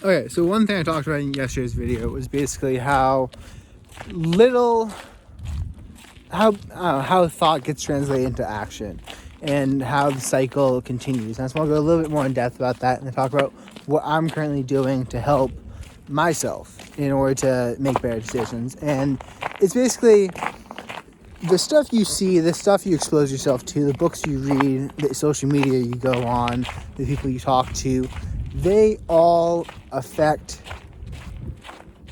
Okay, so one thing I talked about in yesterday's video was basically how little, how thought gets translated into action, and how the cycle continues. And I just want to go a little bit more in depth about that, and talk about what I'm currently doing to help myself in order to make better decisions. And it's basically the stuff you see, the stuff you expose yourself to, the books you read, the social media you go on, the people you talk to, they all affect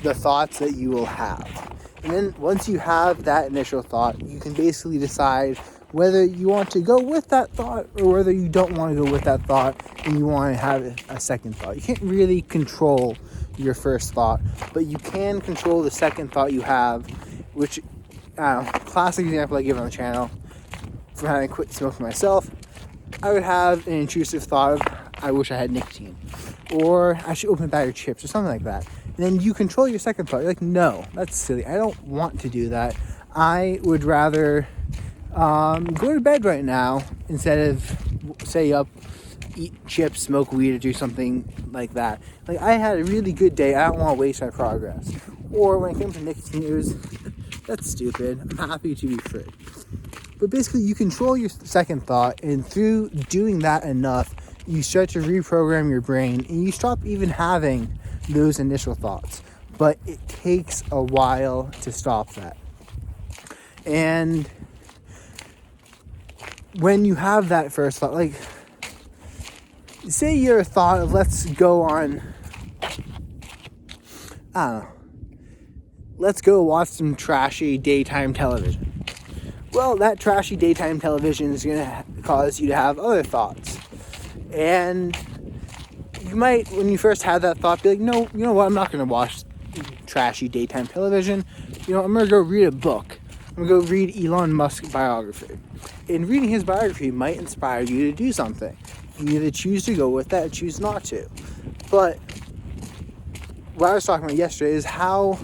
the thoughts that you will have. And then once you have that initial thought, you can basically decide whether you want to go with that thought or whether you don't want to go with that thought and you want to have a second thought. You can't really control your first thought, but you can control the second thought you have, which, classic example I give on the channel, for having quit smoking myself, I would have an intrusive thought of, I wish I had nicotine, or I should open a bag of chips, or something like that. And then you control your second thought. You're like, no, that's silly. I don't want to do that. I would rather go to bed right now instead of stay up, eat chips, smoke weed, or do something like that. Like, I had a really good day. I don't want to waste my progress. Or when it came to nicotine, it was, that's stupid. I'm happy to be free. But basically, you control your second thought, and through doing that enough, you start to reprogram your brain, and you stop even having those initial thoughts. But it takes a while to stop that. And when you have that first thought, like, say your thought of, let's go on, I don't know, let's go watch some trashy daytime television. Well, that trashy daytime television is going to cause you to have other thoughts. And you might, when you first had that thought, be like, no, you know what, I'm not going to watch trashy daytime television. You know, I'm going to go read a book. I'm going to go read Elon Musk's biography. And reading his biography might inspire you to do something. You either choose to go with that or choose not to. But what I was talking about yesterday is how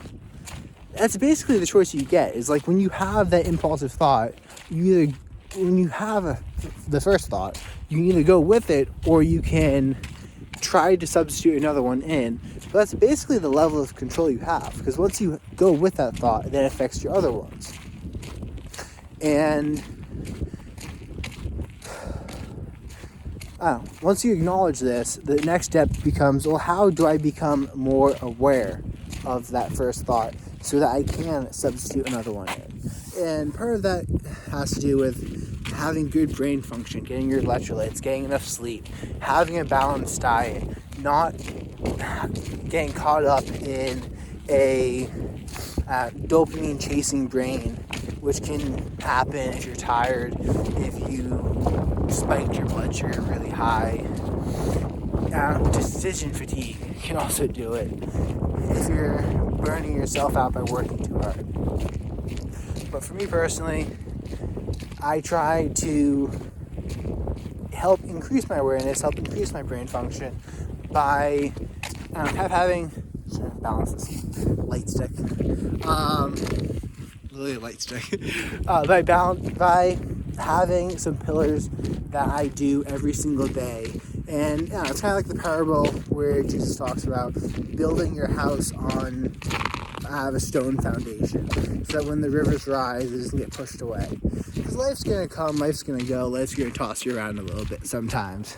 that's basically the choice you get. Is like when you have that impulsive thought, when you have the first thought, you can either go with it or you can try to substitute another one in. But that's basically the level of control you have, because once you go with that thought, then it affects your other ones. And once you acknowledge this, the next step becomes, well, how do I become more aware of that first thought so that I can substitute another one in? And part of that has to do with having good brain function, getting your electrolytes, getting enough sleep, having a balanced diet, not getting caught up in a dopamine chasing brain, which can happen if you're tired, if you spiked your blood sugar really high. Decision fatigue can also do it if you're burning yourself out by working too hard. But for me personally, I try to help increase my awareness, help increase my brain function by having, balance this light stick, literally a light stick, by having some pillars that I do every single day. And it's kind of like the parable where Jesus talks about building your house on a stone foundation, so that when the rivers rise, it doesn't get pushed away. Because life's going to come, life's going to go, life's going to toss you around a little bit sometimes.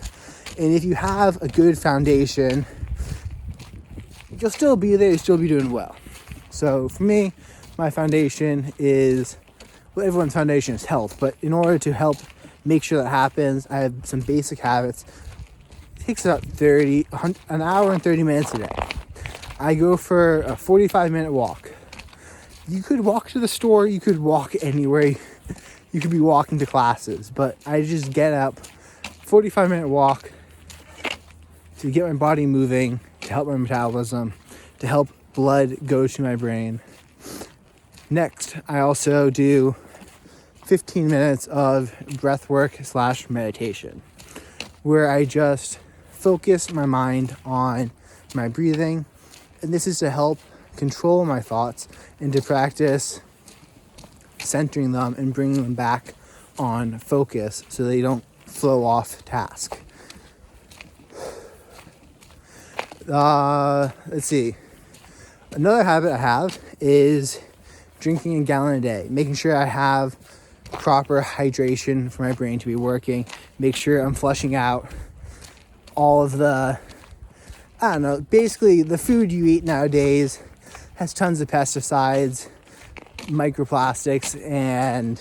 And if you have a good foundation, you'll still be there, you'll still be doing well. So for me, my foundation is, well, everyone's foundation is health, but in order to help make sure that happens, I have some basic habits. It takes about an hour and 30 minutes a day. I go for a 45-minute walk. You could walk to the store, you could walk anywhere, you could be walking to classes, but I just get up, 45-minute walk to get my body moving, to help my metabolism, to help blood go to my brain. Next, I also do 15 minutes of breath work / meditation, where I just focus my mind on my breathing. And this is to help control my thoughts and to practice centering them and bringing them back on focus so they don't flow off task. Let's see. Another habit I have is drinking a gallon a day, making sure I have proper hydration for my brain to be working, make sure I'm flushing out all of the, I don't know, basically the food you eat nowadays has tons of pesticides, microplastics, and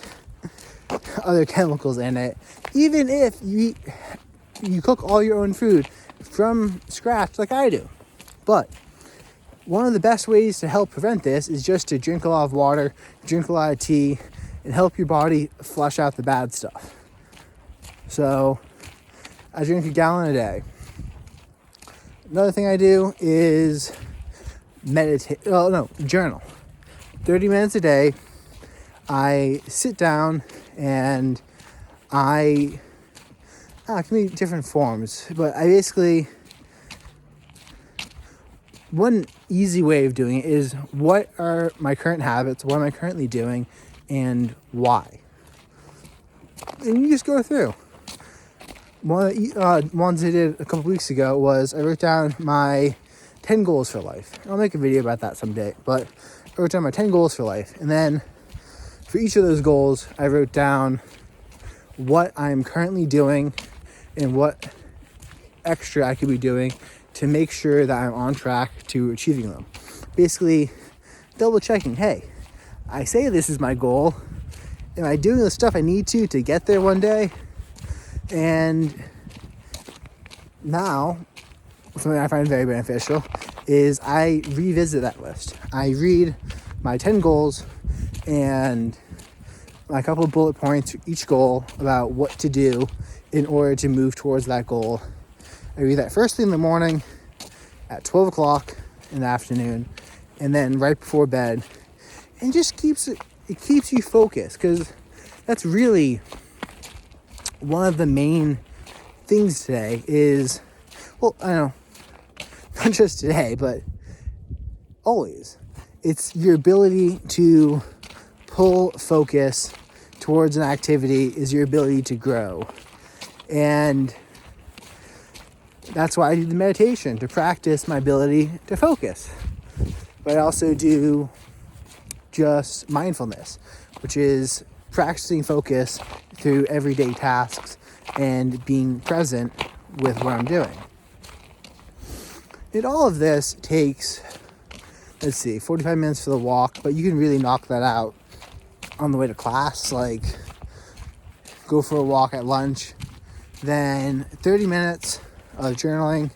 other chemicals in it. Even if you cook all your own food from scratch like I do. But one of the best ways to help prevent this is just to drink a lot of water, drink a lot of tea, and help your body flush out the bad stuff. So I drink a gallon a day. Another thing I do is journal. 30 minutes a day. I sit down and it can be different forms, but I basically, one easy way of doing it is, what are my current habits, what am I currently doing, and why? And you just go through. One of the ones I did a couple weeks ago was I wrote down my 10 goals for life. I'll make a video about that someday, but I wrote down my 10 goals for life. And then for each of those goals, I wrote down what I'm currently doing and what extra I could be doing to make sure that I'm on track to achieving them. Basically, double checking, hey, I say this is my goal. Am I doing the stuff I need to get there one day? And now, something I find very beneficial is I revisit that list. I read my 10 goals and my couple of bullet points for each goal about what to do in order to move towards that goal. I read that first thing in the morning, at 12 o'clock in the afternoon, and then right before bed. And just keeps you focused, because that's really one of the main things today is, well, I know, not just today, but always. It's your ability to pull focus towards an activity is your ability to grow. And that's why I do the meditation, to practice my ability to focus. But I also do just mindfulness, which is practicing focus through everyday tasks and being present with what I'm doing. And all of this takes, 45 minutes for the walk, but you can really knock that out on the way to class, like go for a walk at lunch, then 30 minutes of journaling.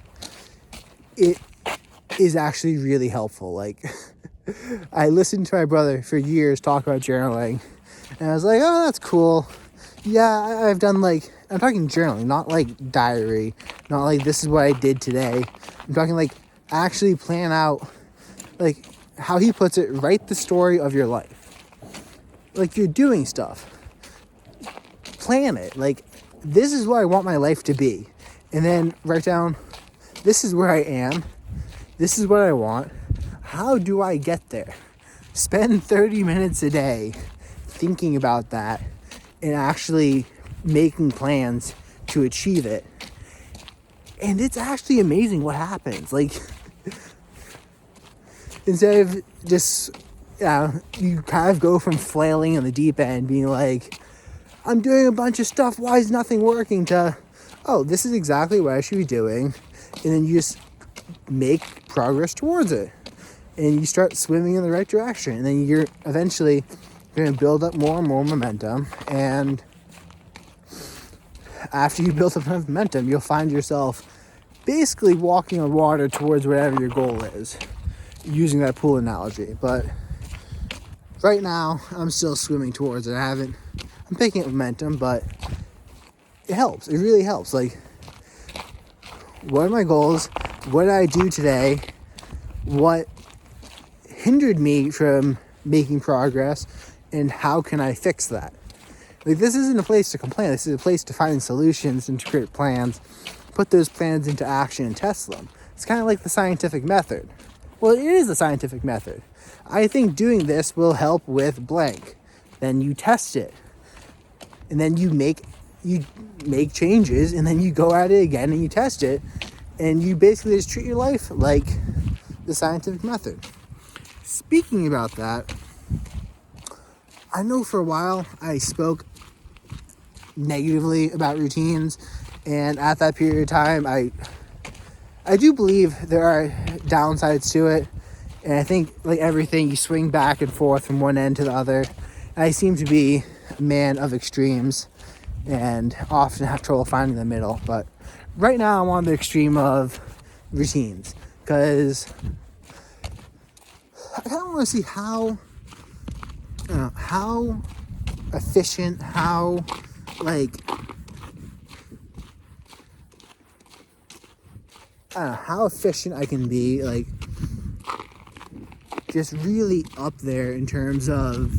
It is actually really helpful. Like, I listened to my brother for years talk about journaling, and I was like, oh, that's cool. Yeah, I've done, like, I'm talking journaling, not like diary, not like this is what I did today. I'm talking like actually plan out, like how he puts it, write the story of your life. Like, you're doing stuff. Plan it. Like, this is what I want my life to be. And then write down, this is where I am. This is what I want. How do I get there? Spend 30 minutes a day thinking about that and actually making plans to achieve it. And it's actually amazing what happens. Like, instead of just, you kind of go from flailing in the deep end, being like, I'm doing a bunch of stuff, why is nothing working, to, oh, this is exactly what I should be doing. And then you just make progress towards it. And you start swimming in the right direction. And then you're eventually going to build up more and more momentum. And after you build up enough momentum, you'll find yourself basically walking on water towards whatever your goal is, using that pool analogy. But right now, I'm still swimming towards it. I'm picking up momentum, but it helps. It really helps. Like, what are my goals? What did I do today? What hindered me from making progress? And how can I fix that? Like, this isn't a place to complain. This is a place to find solutions and to create plans, put those plans into action and test them. It's kind of like the scientific method. Well, it is a scientific method. I think doing this will help with blank. Then you test it. And then you make changes, and then you go at it again and you test it. And you basically just treat your life like the scientific method. Speaking about that, I know for a while I spoke negatively about routines, and at that period of time, I do believe there are downsides to it, and I think like everything, you swing back and forth from one end to the other. I seem to be a man of extremes and often have trouble finding the middle, but right now I'm on the extreme of routines because I kind of want to see how efficient, how how efficient I can be, like just really up there in terms of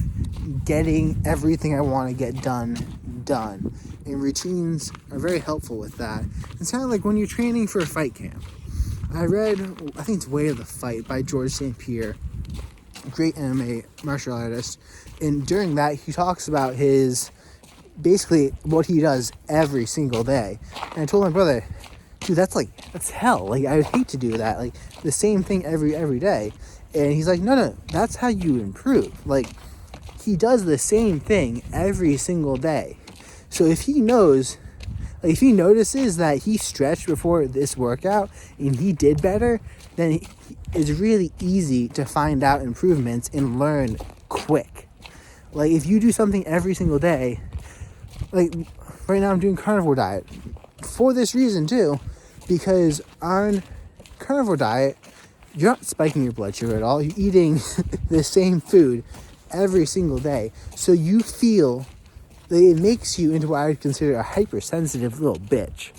getting everything I want to get done. And routines are very helpful with that. It's kind of like when you're training for a fight camp. I think it's Way of the Fight by George St. Pierre, great MMA martial artist. And during that, he talks about basically what he does every single day. And I told my brother, dude, that's hell. Like, I would hate to do that. Like, the same thing every day. And he's like, no, that's how you improve. Like, he does the same thing every single day. So if he notices that he stretched before this workout and he did better, then it's really easy to find out improvements and learn quick. Like, if you do something every single day, like right now I'm doing carnivore diet for this reason too, because on carnivore diet, you're not spiking your blood sugar at all. You're eating the same food every single day. So you feel that it makes you into what I would consider a hypersensitive little bitch.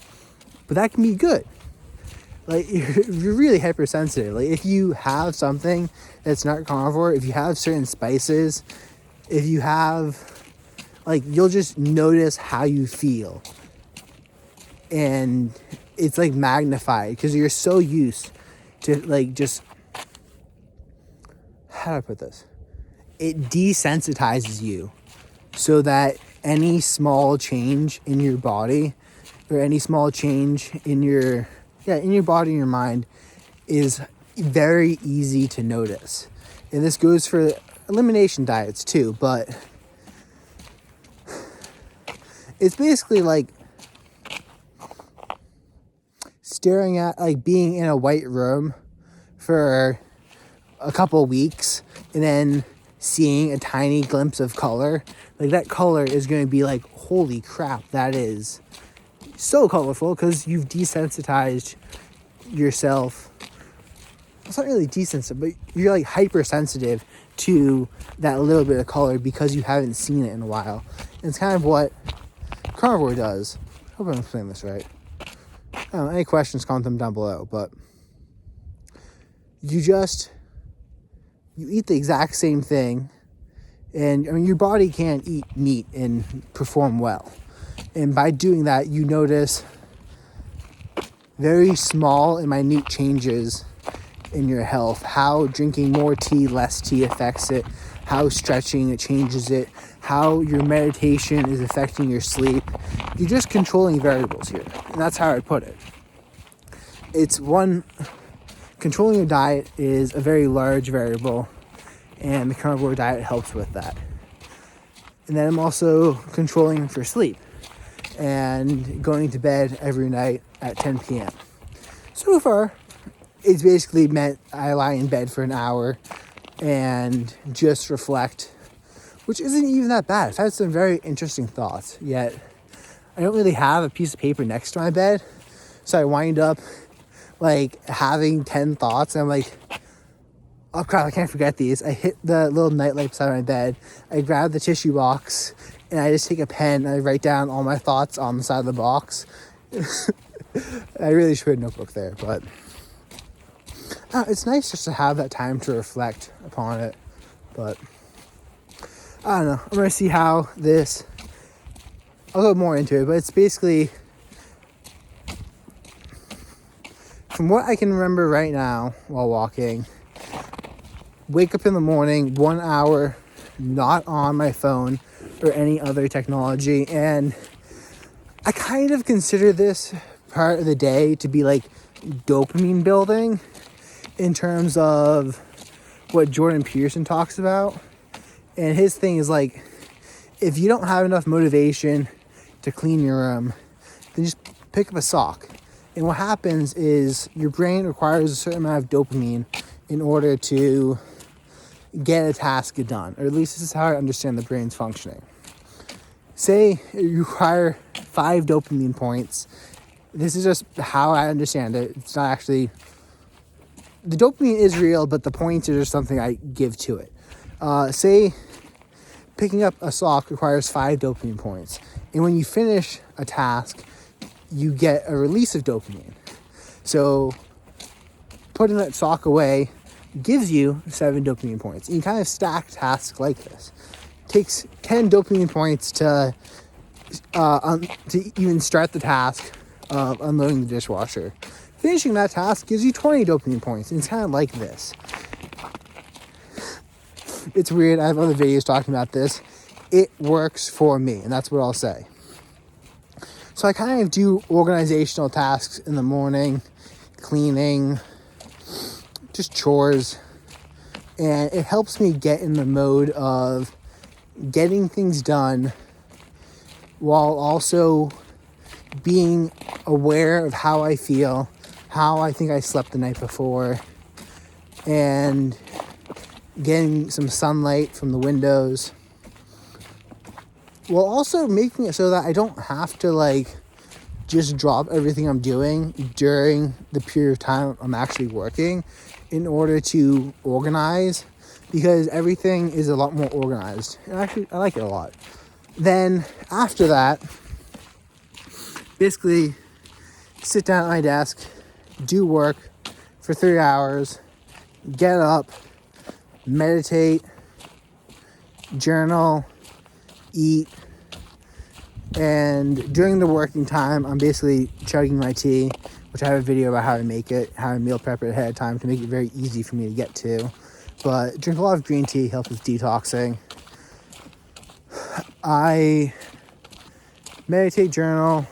But that can be good. Like, you're really hypersensitive. Like, if you have something that's not carnivore, if you have certain spices, if you have, like, you'll just notice how you feel. And it's, like, magnified because you're so used to, like, just, how do I put this? It desensitizes you so that any small change in your body or any small change in your body and your mind is very easy to notice. And this goes for elimination diets too, but it's basically like staring at, like, being in a white room for a couple weeks and then seeing a tiny glimpse of color. Like, that color is going to be like, holy crap, that is so colorful, because you've desensitized yourself. It's not really desensitized, but you're like hypersensitive to that little bit of color because you haven't seen it in a while. And it's kind of what carnivore does. I hope I'm explaining this right. Any questions, comment them down below. But you eat the exact same thing, and I mean, your body can't eat meat and perform well. And by doing that, you notice very small and minute changes in your health. How drinking more tea, less tea affects it. How stretching it changes it. How your meditation is affecting your sleep. You're just controlling variables here. And that's how I put it. Controlling your diet is a very large variable, and the carnivore diet helps with that. And then I'm also controlling for sleep and going to bed every night at 10 p.m. So far, it's basically meant I lie in bed for an hour and just reflect, which isn't even that bad. I've had some very interesting thoughts, yet I don't really have a piece of paper next to my bed. So I wind up like having 10 thoughts, and I'm like, oh crap, I can't forget these. I hit the little nightlight beside my bed. I grab the tissue box and I just take a pen and I write down all my thoughts on the side of the box. I really should put a notebook there, but it's nice just to have that time to reflect upon it. But I don't know. I'm going to see how I'll go more into it, but it's basically, from what I can remember right now while walking, wake up in the morning, 1 hour, not on my phone or any other technology. And I kind of consider this part of the day to be like dopamine building in terms of what Jordan Peterson talks about. And his thing is like, if you don't have enough motivation to clean your room, then just pick up a sock. And what happens is your brain requires a certain amount of dopamine in order to get a task done. Or at least this is how I understand the brain's functioning. Say you require 5 dopamine points. This is just how I understand it. It's not actually... The dopamine is real, but the points are just something I give to it. Say picking up a sock requires 5 dopamine points. And when you finish a task, you get a release of dopamine. So putting that sock away gives you 7 dopamine points. And you kind of stack tasks like this. It takes 10 dopamine points to even start the task of unloading the dishwasher. Finishing that task gives you 20 dopamine points. And it's kind of like this. It's weird. I have other videos talking about this. It works for me, and that's what I'll say. So I kind of do organizational tasks in the morning, cleaning, just chores, and it helps me get in the mode of getting things done while also being aware of how I feel, how I think I slept the night before, and getting some sunlight from the windows, while also making it so that I don't have to just drop everything I'm doing during the period of time I'm actually working in order to organize, because everything is a lot more organized. And actually, I like it a lot. Then after that, basically sit down at my desk, do work for 3 hours, get up, meditate, journal, eat, and during the working time, I'm basically chugging my tea, which I have a video about how to make it, how to meal prep it ahead of time to make it very easy for me to get to. But drink a lot of green tea, helps with detoxing. I meditate, journal,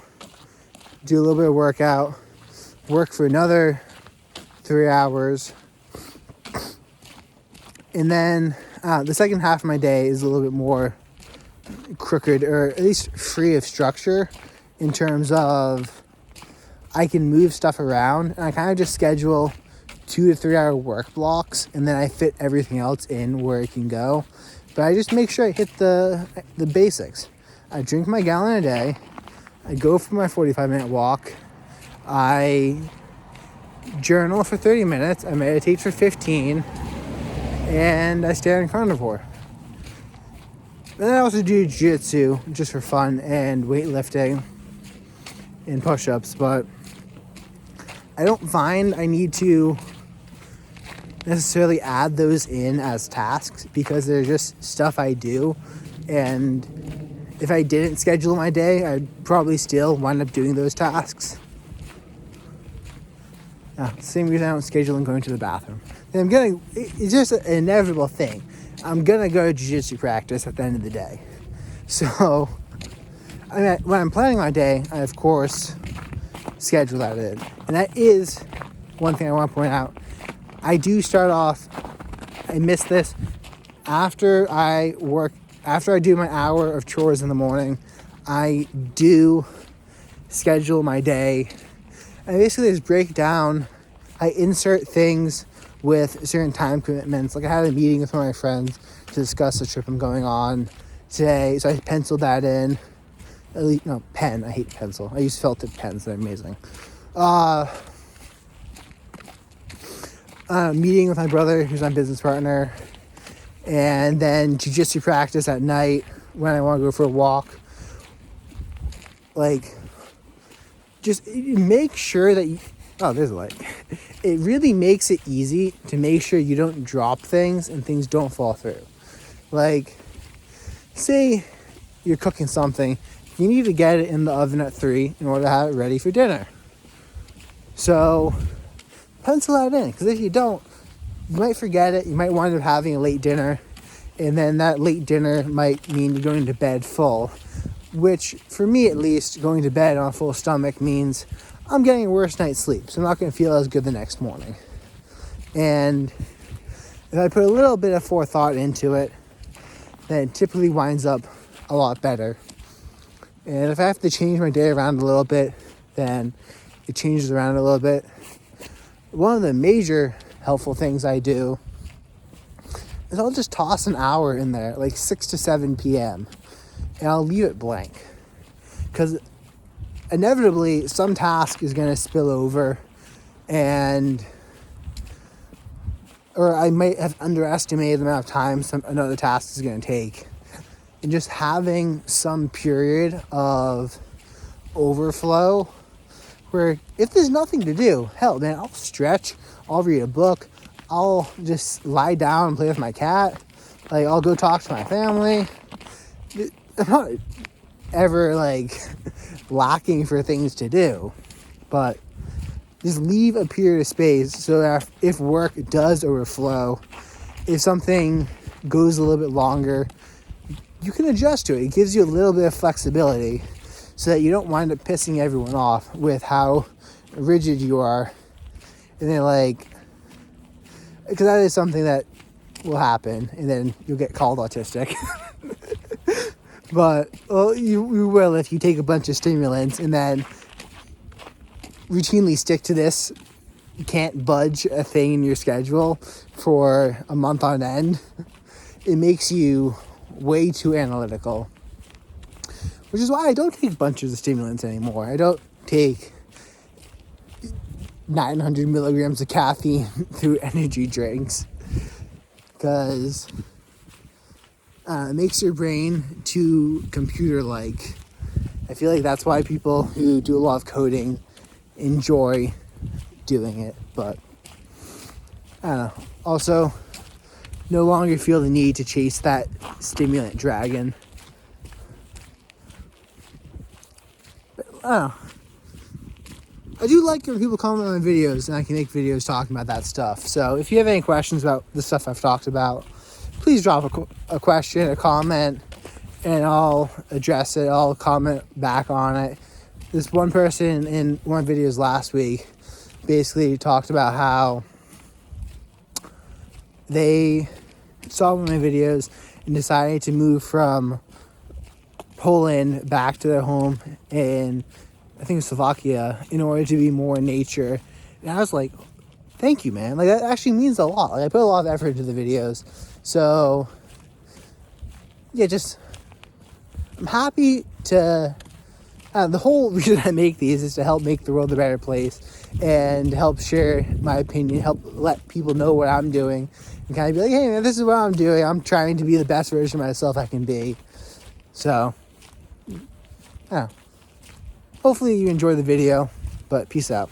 do a little bit of workout, work for another 3 hours. And then the second half of my day is a little bit more crooked, or at least free of structure, in terms of I can move stuff around, and I kind of just schedule 2 to 3 hour work blocks, and then I fit everything else in where it can go. But I just make sure I hit the basics. I drink my gallon a day. I go for my 45-minute walk. I journal for 30 minutes. I meditate for 15. And I stay on carnivore. And I also do jiu-jitsu just for fun, and weightlifting and push-ups, but I don't find I need to necessarily add those in as tasks, because they're just stuff I do. And if I didn't schedule my day, I'd probably still wind up doing those tasks. Same reason I don't schedule and going to the bathroom. It's just an inevitable thing. I'm gonna go to jiu-jitsu practice at the end of the day. So, when I'm planning my day, I of course schedule that in. And that is one thing I want to point out. I do start off, I miss this, after I do my hour of chores in the morning, I do schedule my day. I basically just break down, I insert things with certain time commitments. Like I had a meeting with one of my friends to discuss the trip I'm going on today, so I penciled that in. Pen, I hate pencil. I use felt tip pens, they're amazing. Meeting with my brother, who's my business partner, and then jiu-jitsu practice at night when I want to go for a walk. Just make sure that there's a light. It really makes it easy to make sure you don't drop things and things don't fall through. Say you're cooking something, you need to get it in the oven at 3 in order to have it ready for dinner. So pencil that in, because if you don't, you might forget it. You might wind up having a late dinner, and then that late dinner might mean you're going to bed full, which for me at least, going to bed on a full stomach means I'm getting a worse night's sleep, so I'm not going to feel as good the next morning. And if I put a little bit of forethought into it, then it typically winds up a lot better. And if I have to change my day around a little bit, then it changes around a little bit. One of the major helpful things I do is I'll just toss an hour in there, like 6 to 7 p.m., and I'll leave it blank. Because inevitably, some task is going to spill over, or I might have underestimated the amount of time another task is going to take. And just having some period of overflow where if there's nothing to do, hell, man, I'll stretch, I'll read a book, I'll just lie down and play with my cat. Like, I'll go talk to my family. I'm not ever, like, lacking for things to do. But just leave a period of space so that if work does overflow, if something goes a little bit longer, you can adjust to it. It gives you a little bit of flexibility so that you don't wind up pissing everyone off with how rigid you are. And then, like, because that is something that will happen, and then you'll get called autistic. But, well, you will if you take a bunch of stimulants and then routinely stick to this. You can't budge a thing in your schedule for a month on end. It makes you way too analytical, which is why I don't take bunches of stimulants anymore. I don't take 900 milligrams of caffeine through energy drinks because it makes your brain too computer-like. I feel like that's why people who do a lot of coding enjoy doing it, but I don't know. Also, no longer feel the need to chase that stimulant dragon. But, I don't know. I do like when people comment on my videos, and I can make videos talking about that stuff. So if you have any questions about the stuff I've talked about, please drop a question, a comment, and I'll address it. I'll comment back on it. This one person in one of my videos last week basically talked about how they saw one of my videos and decided to move from Poland back to their home in, I think it was Slovakia, in order to be more in nature. And I was like, thank you, man. Like, that actually means a lot. Like, I put a lot of effort into the videos. So, yeah, I'm happy to, the whole reason I make these is to help make the world a better place and help share my opinion, help let people know what I'm doing, and kind of be like, hey, man, this is what I'm doing. I'm trying to be the best version of myself I can be. So, yeah. Hopefully you enjoy the video, but peace out.